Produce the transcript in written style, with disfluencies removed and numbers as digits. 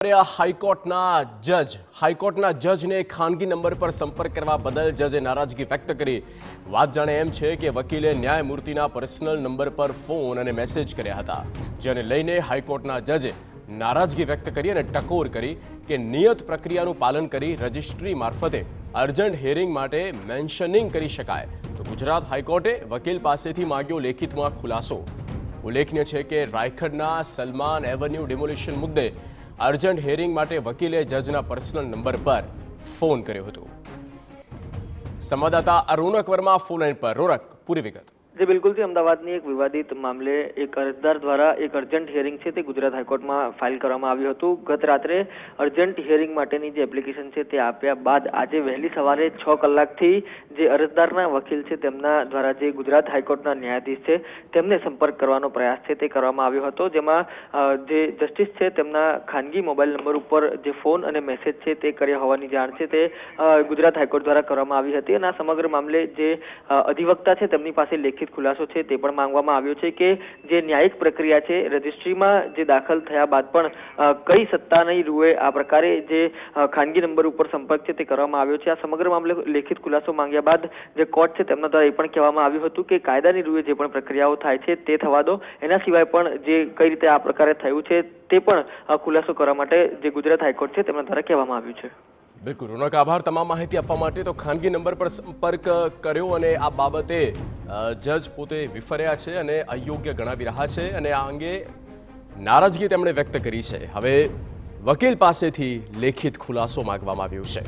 હાઈકોર્ટના જજને ખાનગી નંબર પર સંપર્ક કરવા બદલ જજે નારાજગી વ્યક્ત કરી। વાત જાણે એમ છે કે વકીલે ન્યાયમૂર્તિના પર્સનલ નંબર પર ફોન અને મેસેજ કર્યા હતા, જેને લઈને હાઈકોર્ટના જજે નારાજગી વ્યક્ત કરી અને ટકોર કરી કે નિયત પ્રક્રિયાનું પાલન કરી રજિસ્ટ્રી મારફતે અર્જન્ટ હિયરિંગ માટે મેન્શનિંગ કરી શકાય। તો ગુજરાત હાઈકોર્ટે વકીલ પાસેથી માંગ્યો લેખિતમાં ખુલાસો। ઉલ્લેખનીય છે કે રાયખડના સલમાન એવન્યુ ડિમોલિશન મુદ્દે અર્જન્ટ હિયરિંગ માટે વકીલે જજના પર્સનલ નંબર પર ફોન કર્યો હતો। સંવાદદાતા રોનક વર્મા ફોન લાઈન પર। રોનક, પૂરી વિગત। जी बिल्कुल थी। अमदावादनी एक विवादित मामले एक अरजदार द्वारा एक अर्जंट हियरिंग है ते गुजरात हाईकोर्ट में फाइल करवामां आव्युं हतुं। गत रात्रे अर्जंट हियरिंग माटेनी जे एप्लिकेशन है ते आप्या बाद आजे वहेली सवारे 6 कलाकथी जे अरजदारना वकील है तेमना द्वारा जे गुजरात हाईकोर्टना न्यायाधीश है तेमने संपर्क करवानो प्रयास है ते करवामां आव्यो हतो, जेमां जे जस्टिस है तेमना खानगी मोबाइल नंबर पर जे फोन अने मेसेज है ते कर्या होवानी जाण छे ते गुजरात हाईकोर्ट द्वारा करवामां आवी हती। अने आ समग्र मामले जे अधिवक्ता है तेमनी पासे लेखित खुलासो है ते पण मांगवामां आव्यो छे के जे न्यायिक प्रक्रिया है रजिस्ट्रीमां जे दाखल थया बाद पण कई सत्तानी रूए आ प्रकारे जे खानगी नंबर पर संपर्क है ते करवामां आव्यो छे। आ समग्र मामले लेखित खुलासो मांग्या बाद जे कोर्ट है तेमना द्वारा ए पण कहेवामां आव्युं हतुं के कायदानी रूए जे पण प्रक्रियाओ थाय छे ते थवा दो, एना सिवाय पण जे कई रीते आ प्रकारे थयुं छे ते पण खुलासो करवा माटे जे गुजरात हाईकोर्ट है तेमना द्वारा कहेवामां आव्युं छे। बिल्कुल रोनक, आभार तमाम माहिती आपवा माटे। तो खानगी नंबर पर संपर्क कर्यो अने आ बाबते जज पोते विफर्या छे अने अयोग्य गणावी रह्या छे अने आ अंगे नाराजगी तेमणे व्यक्त करी छे। हवे वकील पासेथी लेखित खुलासो मागवामां आव्यो छे।